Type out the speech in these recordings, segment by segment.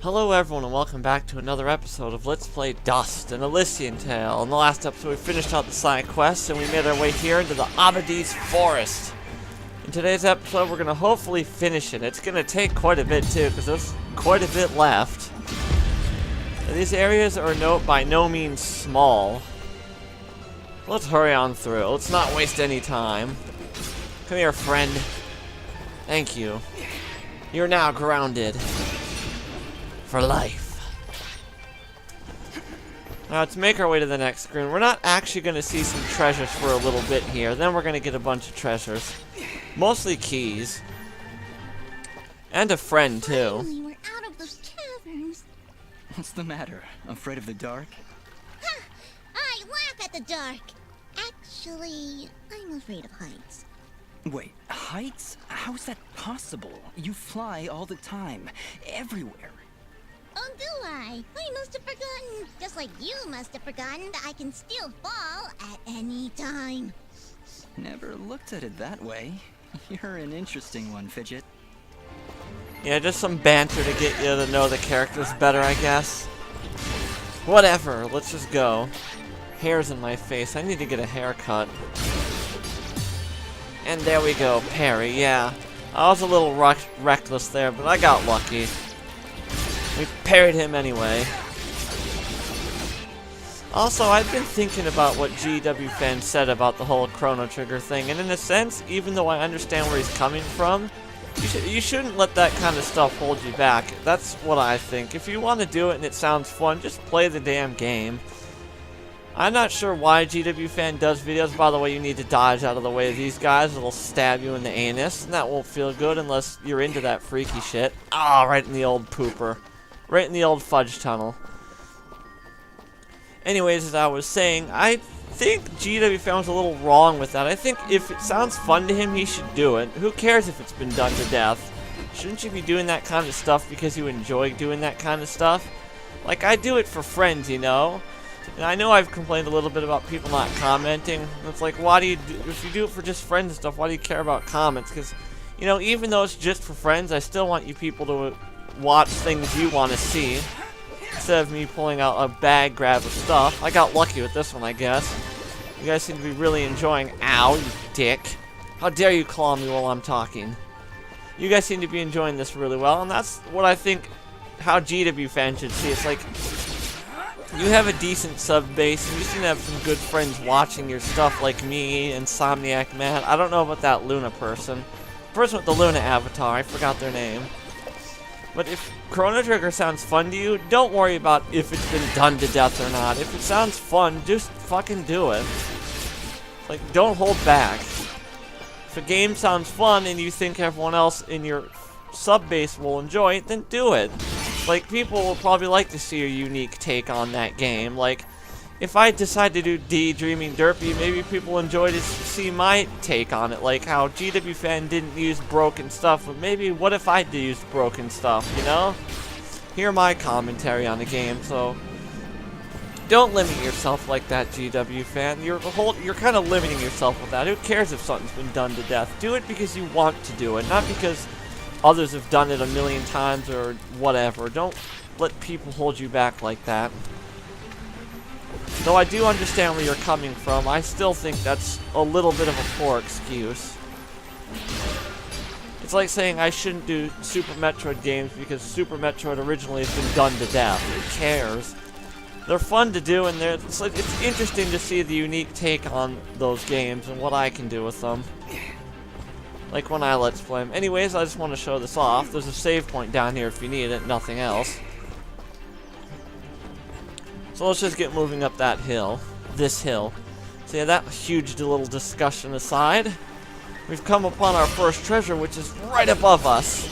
Hello everyone and welcome back to another episode of Let's Play Dust, an Elysian tale. In the last episode we finished out the side quest and we made our way here into the Abadi's forest. In today's episode we're going to hopefully finish it. It's going to take quite a bit too because there's quite a bit left. And these areas are by no means small. Let's hurry on through. Let's not waste any time. Come here, friend. Thank you. You're now grounded. For life. Now let's make our way to the next screen. We're not actually going to see some treasures for a little bit here. Then we're going to get a bunch of treasures. Mostly keys. And a friend too. Finally, we're out of those caverns. What's the matter? Afraid of the dark? Ha! I laugh at the dark. Actually, I'm afraid of heights. Wait, heights? How's that possible? You fly all the time, everywhere. Oh, do I? I must have forgotten. Just like you must have forgotten that I can still fall at any time. Never looked at it that way. You're an interesting one, Fidget. Yeah, just some banter to get you to know the characters better, I guess. Whatever, let's just go. Hair's in my face. I need to get a haircut. And there we go, parry, yeah. I was a little reckless there, but I got lucky. We parried him anyway. Also, I've been thinking about what GW fans said about the whole Chrono Trigger thing, and in a sense, even though I understand where he's coming from, you shouldn't let that kind of stuff hold you back. That's what I think. If you want to do it and it sounds fun, just play the damn game. I'm not sure why GW fan does videos. By the way, you need to dodge out of the way of these guys. It'll stab you in the anus, and that won't feel good unless you're into that freaky shit. Ah, right in the old pooper. Right in the old fudge tunnel. Anyways, as I was saying, I think GW fan was a little wrong with that. I think if it sounds fun to him, he should do it. Who cares if it's been done to death? Shouldn't you be doing that kind of stuff because you enjoy doing that kind of stuff? Like, I do it for friends, you know? And I know I've complained a little bit about people not commenting. It's like, why do you if you do it for just friends and stuff, why do you care about comments? Because, you know, even though it's just for friends, I still want you people to watch things you want to see. Instead of me pulling out a bag grab of stuff. I got lucky with this one, I guess. You guys seem to be really enjoying. Ow, you dick. How dare you claw me while I'm talking. You guys seem to be enjoying this really well, and that's what I think how GW fans should see. It's like, you have a decent sub base, and you seem to have some good friends watching your stuff like me, Insomniac Matt. I don't know about that Luna person. Person with the Luna avatar, I forgot their name. But if Chrono Trigger sounds fun to you, don't worry about if it's been done to death or not. If it sounds fun, just fucking do it. Like, don't hold back. If a game sounds fun and you think everyone else in your sub-base will enjoy it, then do it. Like, people will probably like to see a unique take on that game. Like, if I decide to do Daydreaming Derpy, maybe people enjoy to see my take on it. Like how GW fan didn't use broken stuff, but maybe what if I did use broken stuff, you know? Hear my commentary on the game, so don't limit yourself like that, GW fan. You're kind of limiting yourself with that. Who cares if something's been done to death? Do it because you want to do it, not because others have done it a million times or whatever. Don't let people hold you back like that. Though I do understand where you're coming from, I still think that's a little bit of a poor excuse. It's like saying I shouldn't do Super Metroid games because Super Metroid originally has been done to death. Who cares? They're fun to do, and it's interesting to see the unique take on those games and what I can do with them. Like when I Let's Play them. Anyways, I just want to show this off. There's a save point down here if you need it, nothing else. So let's just get moving up that hill. This hill. So yeah, that huge little discussion aside, we've come upon our first treasure, which is right above us.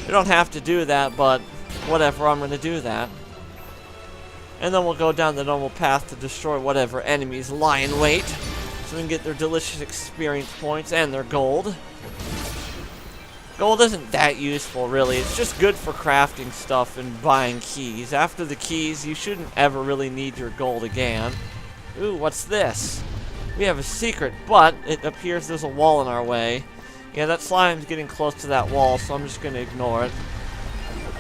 We don't have to do that, but whatever, I'm going to do that. And then we'll go down the normal path to destroy whatever enemies lie in wait, so we can get their delicious experience points and their gold. Gold isn't that useful, really. It's just good for crafting stuff and buying keys. After the keys, you shouldn't ever really need your gold again. Ooh, what's this? We have a secret, but it appears there's a wall in our way. Yeah, that slime's getting close to that wall, so I'm just going to ignore it.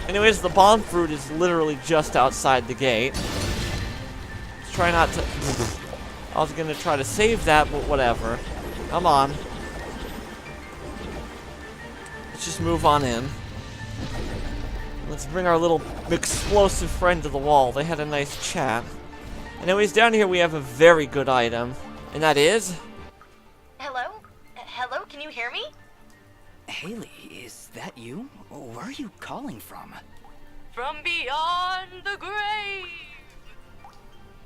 Anyways, the bomb fruit is literally just outside the gate. Let's try not to... I was gonna try to save that, but whatever. Come on. Let's just move on in. Let's bring our little explosive friend to the wall. They had a nice chat. Anyways, down here we have a very good item. And that is... Hello? Hello, can you hear me? Haley, is that you? Where are you calling from? From beyond the grave!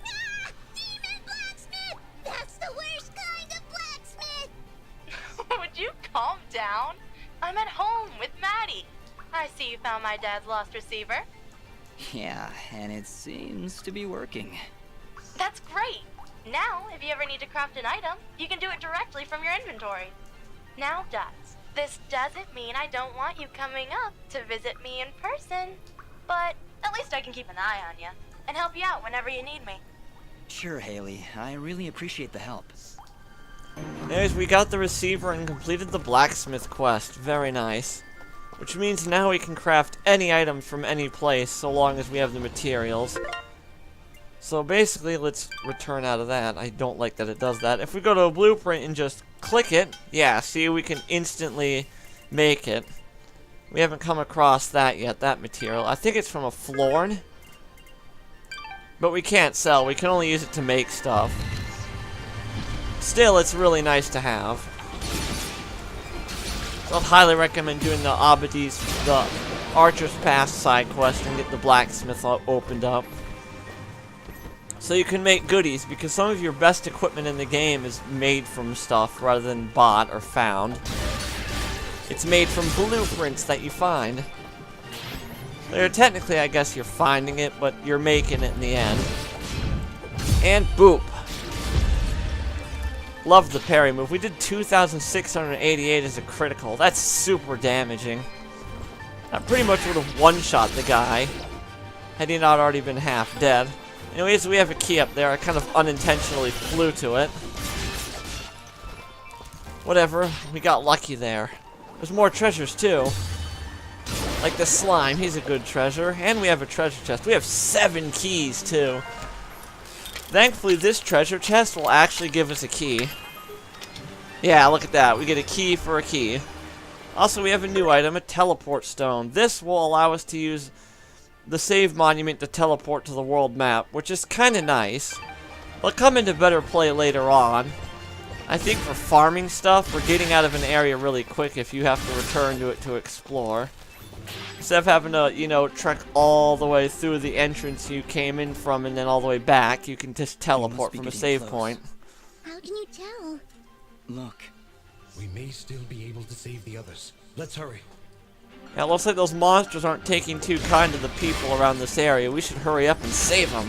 Ah! Demon blacksmith! That's the worst kind of blacksmith! Would you calm down? I'm at home with Maddie. I see you found my dad's lost receiver. Yeah, and it seems to be working. That's great! Now, if you ever need to craft an item, you can do it directly from your inventory. Now, Dots, this doesn't mean I don't want you coming up to visit me in person, but at least I can keep an eye on you and help you out whenever you need me. Sure, Haley. I really appreciate the help. Anyways, we got the receiver and completed the blacksmith quest. Very nice. Which means now we can craft any item from any place, so long as we have the materials. So basically, let's return out of that. I don't like that it does that. If we go to a blueprint and just click it, yeah, see, we can instantly make it. We haven't come across that yet, that material. I think it's from a florn. But we can't sell. We can only use it to make stuff. Still, it's really nice to have. So I'd highly recommend doing the the Archer's Pass side quest and get the blacksmith opened up. So you can make goodies, because some of your best equipment in the game is made from stuff rather than bought or found. It's made from blueprints that you find. They're technically, I guess you're finding it, but you're making it in the end. And boop. Love the parry move. We did 2,688 as a critical. That's super damaging. I pretty much would have one-shot the guy had he not already been half dead. Anyways, we have a key up there. I kind of unintentionally flew to it. Whatever. We got lucky there. There's more treasures, too. Like the slime. He's a good treasure. And we have a treasure chest. We have 7 keys, too. Thankfully, this treasure chest will actually give us a key. Yeah, look at that. We get a key for a key. Also, we have a new item, a teleport stone. This will allow us to use the save monument to teleport to the world map, which is kind of nice. It'll come into better play later on. I think for farming stuff, we're getting out of an area really quick if you have to return to it to explore. Instead of having to, you know, trek all the way through the entrance you came in from and then all the way back, you can just teleport from a save point. How can you tell? Look. We may still be able to save the others. Let's hurry. Yeah, it looks like those monsters aren't taking too kind to the people around this area. We should hurry up and save them.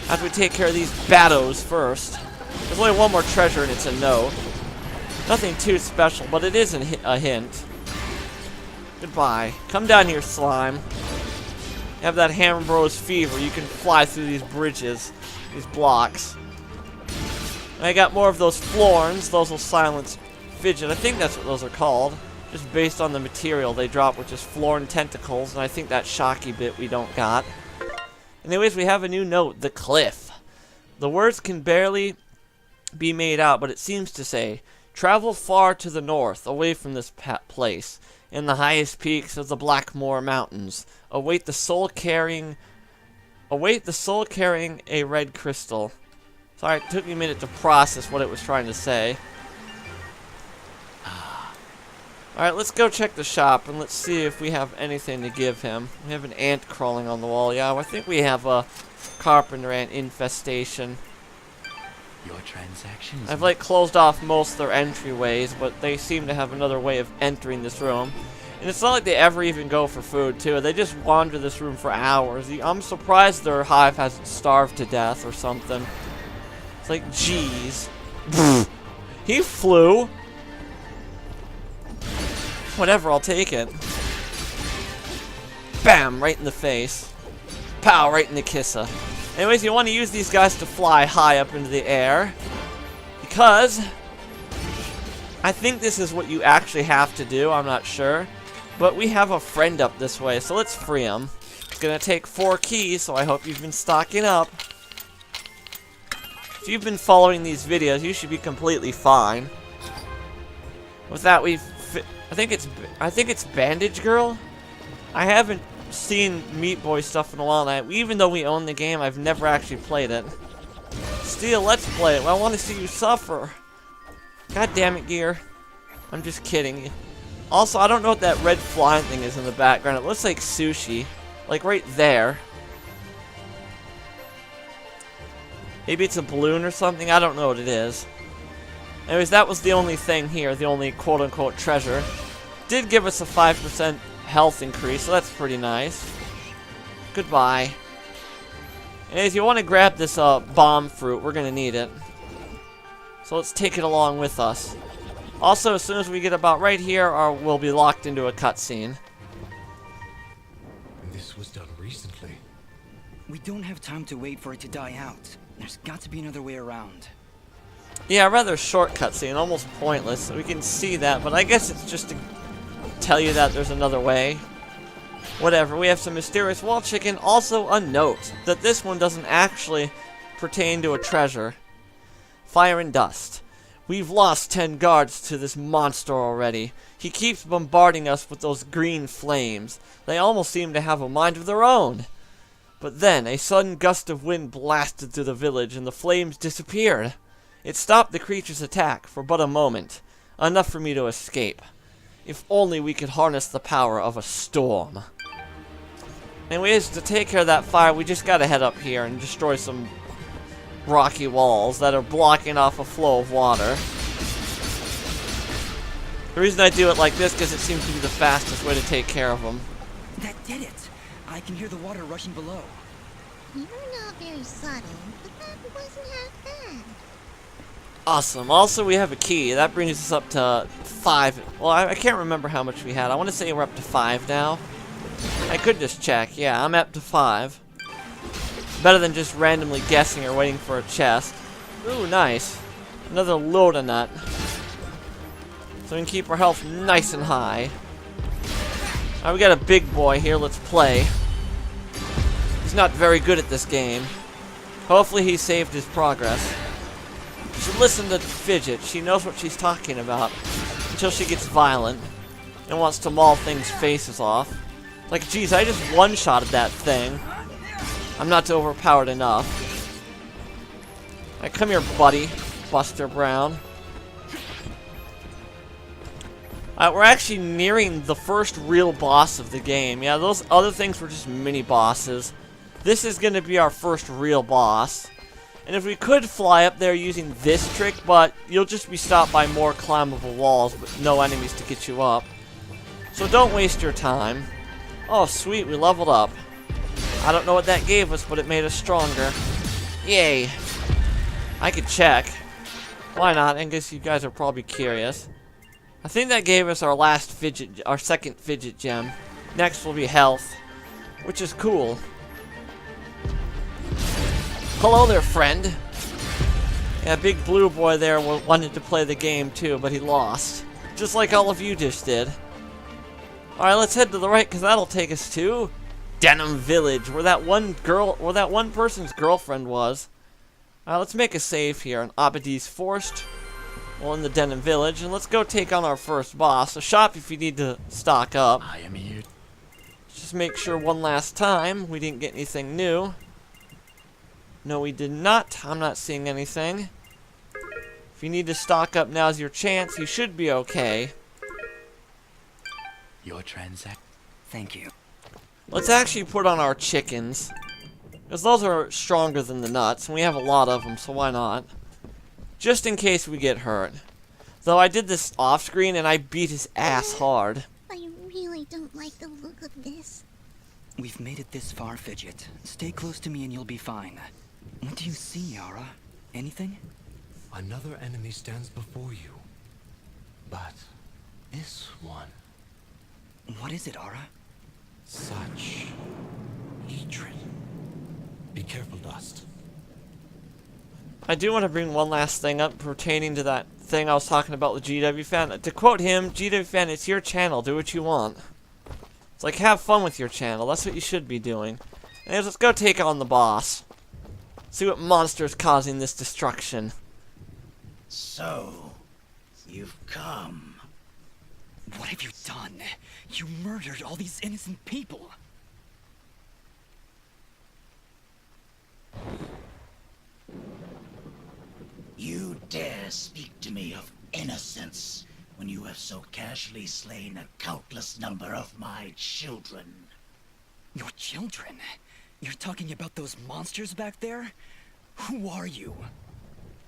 After we take care of these baddos first. There's only one more treasure and it's a note. Nothing too special, but it is a hint. Goodbye. Come down here, slime. You have that Hammer Bros fever. You can fly through these bridges, these blocks. And I got more of those florns. Those will silence fidget. I think that's what those are called. Just based on the material they drop, which is florn tentacles. And I think that shocky bit we don't got. Anyways, we have a new note. The cliff. The words can barely be made out, but it seems to say, travel far to the north, away from this place. In the highest peaks of the Blackmoor Mountains, await the soul carrying a red crystal. Sorry, it took me a minute to process what it was trying to say. Alright, let's go check the shop and let's see if we have anything to give him. We have an ant crawling on the wall. Yeah, I think we have a carpenter ant infestation. Your transactions. I've like closed off most of their entryways, but they seem to have another way of entering this room. And it's not like they ever even go for food, too. They just wander this room for hours. I'm surprised their hive hasn't starved to death or something. It's like, jeez. He flew. Whatever, I'll take it. Bam! Right in the face. Pow! Right in the kissa. Anyways, you want to use these guys to fly high up into the air. Because I think this is what you actually have to do. I'm not sure. But we have a friend up this way, so let's free him. It's gonna take 4 keys, so I hope you've been stocking up. If you've been following these videos, you should be completely fine. With that, I think it's Bandage Girl. I haven't seen Meat Boy stuff in a while now. Even though we own the game, I've never actually played it. Steel, let's play it. Well, I want to see you suffer. God damn it, Gear. I'm just kidding. Also, I don't know what that red flying thing is in the background. It looks like sushi. Like right there. Maybe it's a balloon or something. I don't know what it is. Anyways, that was the only thing here. The only quote-unquote treasure. Did give us a 5% health increase, so that's pretty nice. Goodbye. Anyways, you want to grab this bomb fruit. We're going to need it. So let's take it along with us. Also, as soon as we get about right here, we'll be locked into a cutscene. This was done recently. We don't have time to wait for it to die out. There's got to be another way around. Yeah, rather short cutscene, almost pointless. We can see that, but I guess it's just to tell you that there's another way. Whatever, we have some mysterious wall chicken. Also, a note that this one doesn't actually pertain to a treasure. Fire and dust. We've lost 10 guards to this monster already. He keeps bombarding us with those green flames. They almost seem to have a mind of their own. But then, a sudden gust of wind blasted through the village and the flames disappeared. It stopped the creature's attack for but a moment, enough for me to escape. If only we could harness the power of a storm. Anyways, to take care of that fire, we just gotta head up here and destroy some rocky walls that are blocking off a flow of water. The reason I do it like this because it seems to be the fastest way to take care of them. That did it! I can hear the water rushing below. You're not very subtle, but that wasn't half bad. Awesome. Also, we have a key. That brings us up to 5. Well, I can't remember how much we had. I want to say we're up to 5 now. I could just check. Yeah, I'm up to 5. Better than just randomly guessing or waiting for a chest. Ooh, nice. Another Loda nut. So we can keep our health nice and high. Alright, we got a big boy here. Let's play. He's not very good at this game. Hopefully he saved his progress. You should listen to Fidget. She knows what she's talking about. Until she gets violent. And wants to maul things' faces off. Like, geez, I just one-shotted that thing. I'm not overpowered enough. Alright, come here, buddy. Buster Brown. Alright, we're actually nearing the first real boss of the game. Yeah, those other things were just mini-bosses. This is going to be our first real boss. And if we could fly up there using this trick, but you'll just be stopped by more climbable walls, but no enemies to get you up. So don't waste your time. Oh, sweet, we leveled up. I don't know what that gave us, but it made us stronger. Yay. I could check. Why not? I guess you guys are probably curious. I think that gave us our second fidget gem. Next will be health, which is cool. Hello there, friend. Yeah, big blue boy there wanted to play the game too, but he lost. Just like all of you just did. Alright, let's head to the right, because that'll take us to Denim Village, where that one person's girlfriend was. Alright, let's make a save here on Abadi's Forest. Well, in the Denim Village, and let's go take on our first boss. So shop if you need to stock up. I am here. Just make sure one last time we didn't get anything new. No, we did not. I'm not seeing anything. If you need to stock up, now's your chance. You should be okay. Your transact. Thank you. Let's actually put on our chickens. Because those are stronger than the nuts, and we have a lot of them, so why not? Just in case we get hurt. Though I did this off screen and I beat his ass hard. I really don't like the look of this. We've made it this far, Fidget. Stay close to me and you'll be fine. What do you see, Yara? Anything? Another enemy stands before you. But this one. What is it, Ara? Such hatred. Be careful, Dust. I do want to bring one last thing up pertaining to that thing I was talking about with GW Fan. To quote him, GW Fan, it's your channel, do what you want. It's like, have fun with your channel. That's what you should be doing. Anyways, let's go take on the boss. See what monster is causing this destruction. So, you've come. What have you done? You murdered all these innocent people. You dare speak to me of innocence when you have so casually slain a countless number of my children. Your children? You're talking about those monsters back there? Who are you?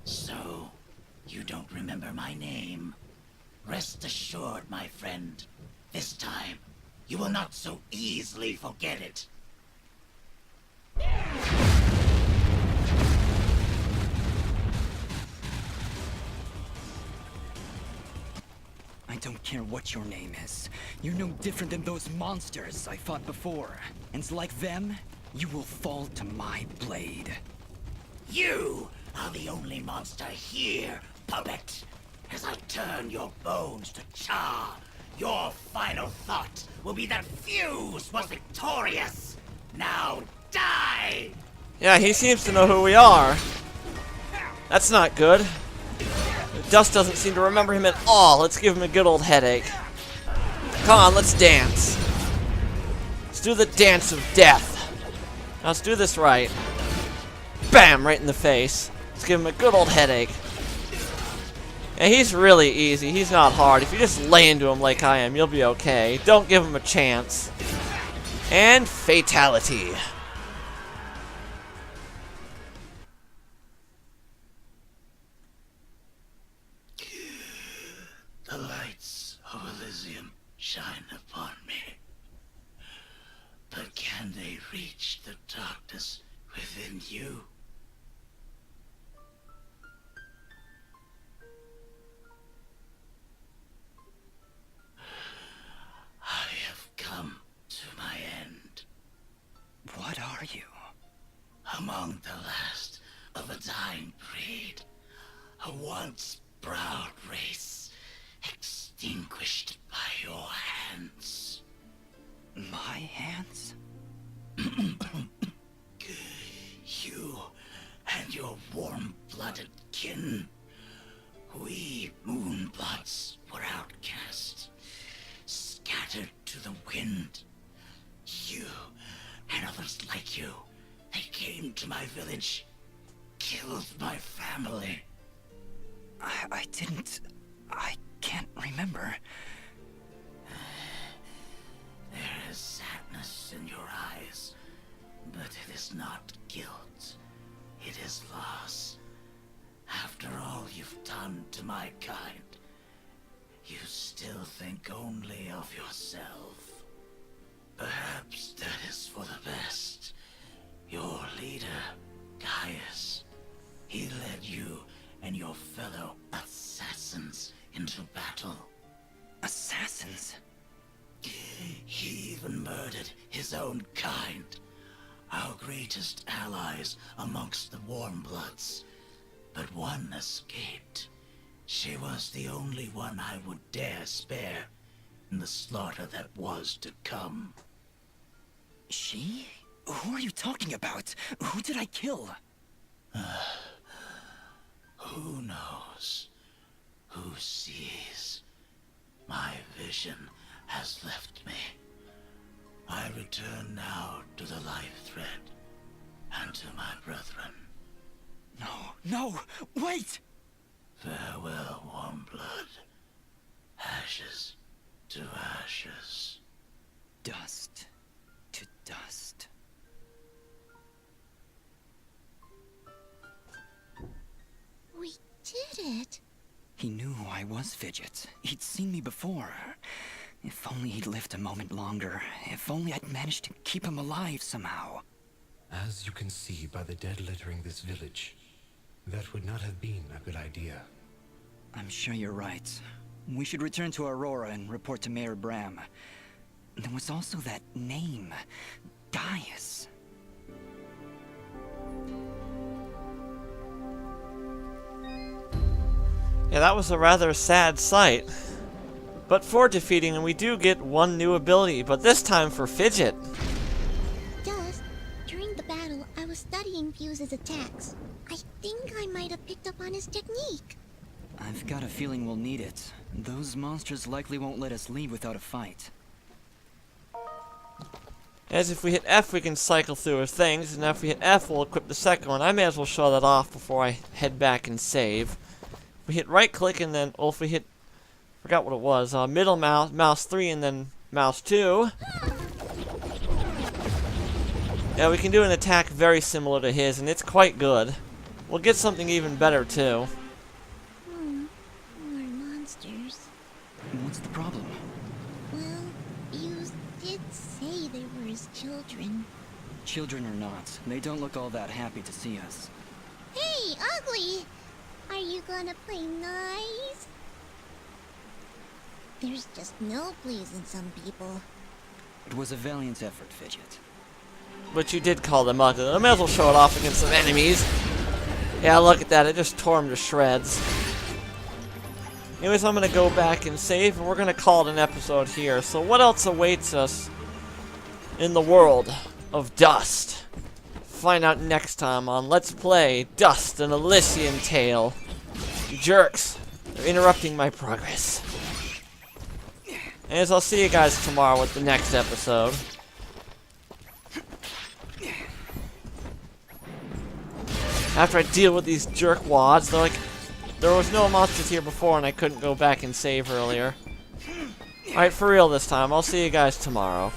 So, you don't remember my name? Rest assured, my friend, this time, you will not so easily forget it. I don't care what your name is. You're no different than those monsters I fought before. And like them, you will fall to my blade. You are the only monster here, puppet. As I turn your bones to char, your final thought will be that Fuse was victorious. Now die! Yeah, he seems to know who we are. That's not good. Dust doesn't seem to remember him at all. Let's give him a good old headache. Come on, let's dance. Let's do the dance of death. Now let's do this right. Bam! Right in the face. Let's give him a good old headache. Yeah, he's really easy. He's not hard. If you just lay into him like I am, you'll be okay. Don't give him a chance. And fatality. The lights of Elysian shine upon me. But can they reach the darkness within you? I have come to my end. What are you? Among the last of a dying breed, a once proud race, extinguished by your hands. My hands? You and your warm-blooded kin. We Moonbloods were outcast, scattered to the wind. You and others like you, they came to my village, killed my family. I didn't... I can't remember. There is sadness in your eyes, but it is not guilt. It is loss. After all you've done to my kind, you still think only of yourself. Perhaps that is for the best. Your leader, Gaius, he led you and your fellow assassins into battle. Assassins? He even murdered his own kind, our greatest allies amongst the Warmbloods. But one escaped. She was the only one I would dare spare in the slaughter that was to come. She? Who are you talking about? Who did I kill? Who knows? Who sees? My vision has left me. I return now to the life thread and to my brethren. No, wait! Farewell, Warmblood. Ashes to ashes. Dust to dust. We did it. He knew who I was, Fidget. He'd seen me before. If only he'd lived a moment longer. If only I'd managed to keep him alive somehow. As you can see by the dead littering this village, that would not have been a good idea. I'm sure you're right. We should return to Aurora and report to Mayor Bram. There was also that name, Gaius. Yeah, that was a rather sad sight. But for defeating him, we do get one new ability, but this time for Fidget. Dust, during the battle, I was studying Fuse's attacks. I think I might have picked up on his technique. I've got a feeling we'll need it. Those monsters likely won't let us leave without a fight. As if we hit F, we can cycle through our things, and if we hit F, we'll equip the second one. I may as well show that off before I head back and save. We hit right click, and then, if we hit, forgot what it was, middle mouse, mouse 3, and then mouse 2. Yeah, we can do an attack very similar to his, and it's quite good. We'll get something even better, too. More monsters. What's the problem? Well, Fuse did say they were his children. Children or not, they don't look all that happy to see us. Hey, Ugly! Are you gonna play nice? There's just no pleasing some people. It was a valiant effort, Fidget. But you did call them ugly. I may as well show it off against some enemies. Yeah, look at that. It just tore them to shreds. Anyways, I'm going to go back and save, and we're going to call it an episode here. So what else awaits us in the world of Dust? Find out next time on Let's Play Dust, an Elysian Tale. You jerks. They're interrupting my progress. Anyways, I'll see you guys tomorrow with the next episode. After I deal with these jerkwads, they're like, there was no monsters here before and I couldn't go back and save earlier. Alright, for real this time. I'll see you guys tomorrow.